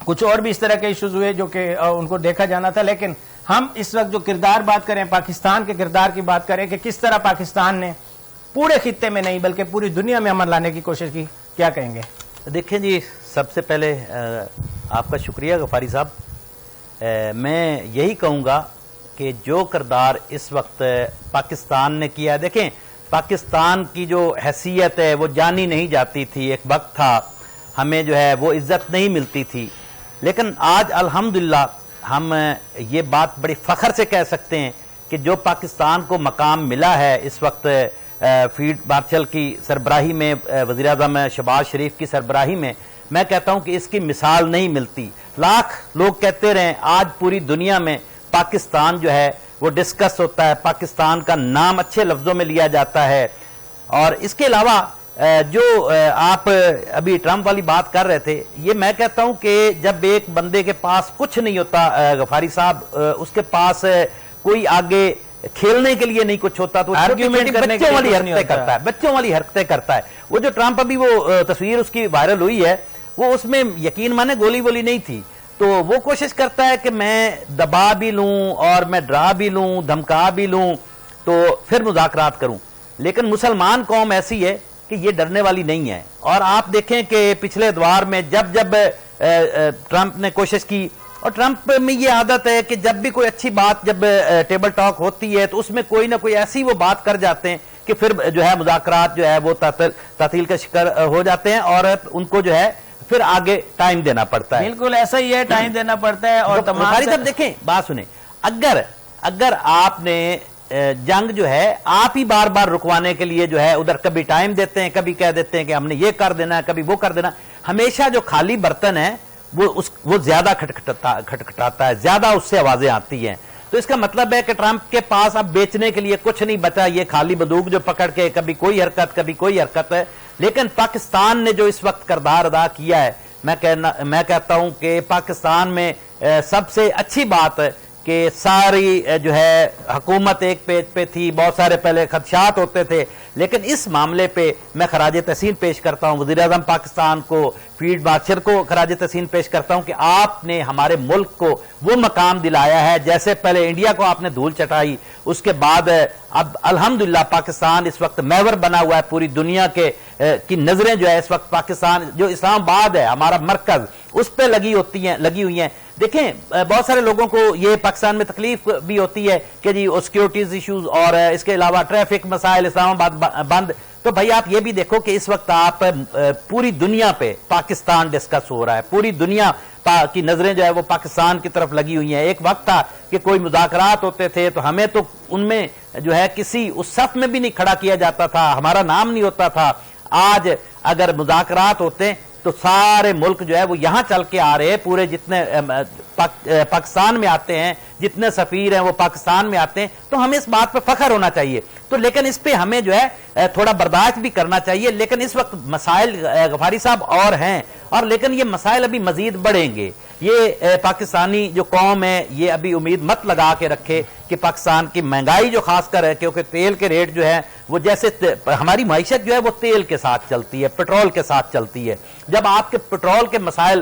کچھ اور بھی اس طرح کے ایشوز ہوئے جو کہ ان کو دیکھا جانا تھا. لیکن ہم اس وقت جو کردار بات کریں، پاکستان کے کردار کی بات کریں کہ کس طرح پاکستان نے پورے خطے میں نہیں بلکہ پوری دنیا میں امن لانے کی کوشش کی، کیا کہیں گے؟ دیکھیں جی، سب سے پہلے آپ کا شکریہ غفاری صاحب. میں یہی کہوں گا کہ جو کردار اس وقت پاکستان نے کیا، دیکھیں پاکستان کی جو حیثیت ہے وہ جانی نہیں جاتی تھی. ایک وقت تھا ہمیں جو ہے وہ عزت نہیں ملتی تھی، لیکن آج الحمدللہ ہم یہ بات بڑی فخر سے کہہ سکتے ہیں کہ جو پاکستان کو مقام ملا ہے اس وقت فیلڈ مارشل کی سربراہی میں، وزیر اعظم شہباز شریف کی سربراہی میں کہتا ہوں کہ اس کی مثال نہیں ملتی. لاکھ لوگ کہتے رہیں، آج پوری دنیا میں پاکستان جو ہے وہ ڈسکس ہوتا ہے، پاکستان کا نام اچھے لفظوں میں لیا جاتا ہے. اور اس کے علاوہ جو آپ ابھی ٹرمپ والی بات کر رہے تھے، یہ میں کہتا ہوں کہ جب ایک بندے کے پاس کچھ نہیں ہوتا غفاری صاحب، اس کے پاس کوئی آگے کھیلنے کے لیے نہیں کچھ ہوتا تو بچوں والی حرکتیں کرتا ہے، بچوں والی حرکتیں کرتا ہے. وہ جو ٹرمپ ابھی وہ تصویر اس کی وائرل ہوئی ہے، وہ اس میں یقین مانے گولی وولی نہیں تھی، تو وہ کوشش کرتا ہے کہ میں دبا بھی لوں اور میں ڈرا بھی لوں، دھمکا بھی لوں، تو پھر مذاکرات کروں. لیکن مسلمان قوم ایسی ہے کہ یہ ڈرنے والی نہیں ہے. اور آپ دیکھیں کہ پچھلے ادوار میں جب ٹرمپ نے کوشش کی، اور ٹرمپ میں یہ عادت ہے کہ جب بھی کوئی اچھی بات جب ٹیبل ٹاک ہوتی ہے تو اس میں کوئی نہ کوئی ایسی وہ بات کر جاتے ہیں کہ پھر جو ہے مذاکرات جو ہے وہ تعطیل کا شکار ہو جاتے ہیں اور ان کو جو ہے پھر آگے ٹائم دینا پڑتا ہے. بالکل ایسا ہی ہے، ٹائم دینا پڑتا ہے. اور تمہاری طرف دیکھیں، بات سنیں، اگر آپ نے جنگ جو ہے آپ ہی بار بار رکوانے کے لیے جو ہے ادھر کبھی ٹائم دیتے ہیں، کبھی کہہ دیتے ہیں کہ ہم نے یہ کر دینا ہے، کبھی وہ کر دینا، ہمیشہ جو خالی برتن ہے وہ زیادہ کھٹکھٹاتا ہے، زیادہ اس سے آوازیں آتی ہیں. تو اس کا مطلب ہے کہ ٹرمپ کے پاس اب بیچنے کے لیے کچھ نہیں بچا، یہ خالی بندوق جو پکڑ کے کبھی کوئی حرکت کبھی کوئی حرکت ہے. لیکن پاکستان نے جو اس وقت کردار ادا کیا ہے، میں کہتا ہوں کہ پاکستان میں سب سے اچھی بات ہے کہ ساری جو ہے حکومت ایک پیج پہ تھی، بہت سارے پہلے خدشات ہوتے تھے، لیکن اس معاملے پہ میں خراج تحسین پیش کرتا ہوں وزیر اعظم پاکستان کو، فیلڈ مارشل کو خراج تحسین پیش کرتا ہوں کہ آپ نے ہمارے ملک کو وہ مقام دلایا ہے. جیسے پہلے انڈیا کو آپ نے دھول چٹائی، اس کے بعد اب الحمدللہ پاکستان اس وقت محور بنا ہوا ہے، پوری دنیا کی نظریں جو ہے اس وقت پاکستان، جو اسلام آباد ہے ہمارا مرکز، اس پہ لگی ہوئی ہیں. دیکھیں بہت سارے لوگوں کو یہ پاکستان میں تکلیف بھی ہوتی ہے کہ جی سیکیورٹیز ایشوز اور اس کے علاوہ ٹریفک مسائل، اسلام آباد بند. تو بھائی آپ یہ بھی دیکھو کہ اس وقت آپ پوری دنیا پہ پاکستان ڈسکس ہو رہا ہے، پوری دنیا کی نظریں جو ہے وہ پاکستان کی طرف لگی ہوئی ہیں. ایک وقت تھا کہ کوئی مذاکرات ہوتے تھے تو ہمیں تو ان میں جو ہے کسی اس صف میں بھی نہیں کھڑا کیا جاتا تھا، ہمارا نام نہیں ہوتا تھا. آج اگر مذاکرات ہوتے تو سارے ملک جو ہے وہ یہاں چل کے آ رہے ہیں، پورے جتنے پاکستان میں آتے ہیں، جتنے سفیر ہیں وہ پاکستان میں آتے ہیں. تو ہمیں اس بات پہ فخر ہونا چاہیے. تو لیکن اس پہ ہمیں جو ہے تھوڑا برداشت بھی کرنا چاہیے. لیکن اس وقت مسائل غفاری صاحب اور ہیں، اور لیکن یہ مسائل ابھی مزید بڑھیں گے. یہ پاکستانی جو قوم ہے یہ ابھی امید مت لگا کے رکھے کہ پاکستان کی مہنگائی جو خاص کر ہے، کیونکہ تیل کے ریٹ جو ہے وہ جیسے ہماری معیشت جو ہے وہ تیل کے ساتھ چلتی ہے، پیٹرول کے ساتھ چلتی ہے. جب آپ کے پیٹرول کے مسائل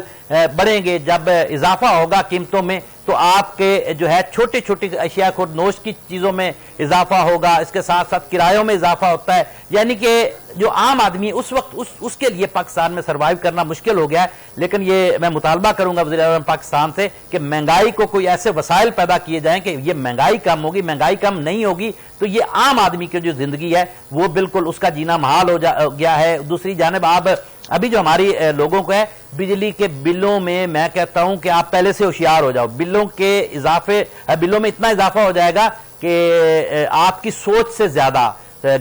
بڑھیں گے، جب اضافہ ہوگا قیمتوں میں، تو آپ کے جو ہے چھوٹی چھوٹی اشیاء خود نوش کی چیزوں میں اضافہ ہوگا، اس کے ساتھ ساتھ کرایوں میں اضافہ ہوتا ہے. یعنی کہ جو عام آدمی اس وقت اس کے لیے پاکستان میں سروائیو کرنا مشکل ہو گیا ہے. لیکن یہ میں مطالبہ کروں گا وزیر اعظم پاکستان سے کہ مہنگائی کو کوئی ایسے وسائل پیدا کیے جائیں کہ یہ مہنگائی کم ہوگی. مہنگائی کم نہیں ہوگی تو یہ عام آدمی کی جو زندگی ہے وہ بالکل اس کا جینا محال ہو گیا ہے. دوسری جانب آپ ابھی جو ہماری لوگوں کو ہے بجلی کے بلوں میں کہتا ہوں کہ آپ پہلے سے ہوشیار ہو جاؤ. بلوں میں اتنا اضافہ ہو جائے گا کہ آپ کی سوچ سے زیادہ،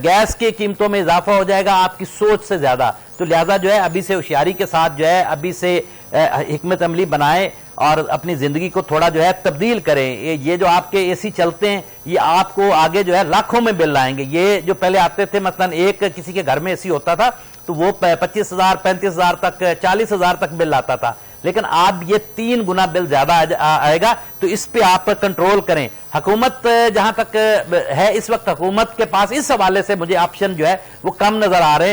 گیس کی قیمتوں میں اضافہ ہو جائے گا آپ کی سوچ سے زیادہ. تو لہذا جو ہے ابھی سے ہوشیاری کے ساتھ جو ہے ابھی سے حکمت عملی بنائیں اور اپنی زندگی کو تھوڑا جو ہے تبدیل کریں. یہ جو آپ کے اے سی چلتے ہیں یہ آپ کو آگے جو ہے لاکھوں میں بل آئیں گے. یہ جو پہلے آتے تھے مثلا ایک کسی کے گھر میں اے سی ہوتا تھا تو وہ 25,000 35,000 تک 40,000 تک بل آتا تھا. لیکن آپ یہ 3 گنا بل زیادہ آئے گا. تو اس پہ آپ کنٹرول کریں. حکومت جہاں تک ہے اس وقت حکومت کے پاس اس حوالے سے مجھے آپشن جو ہے وہ کم نظر آ رہے ہیں.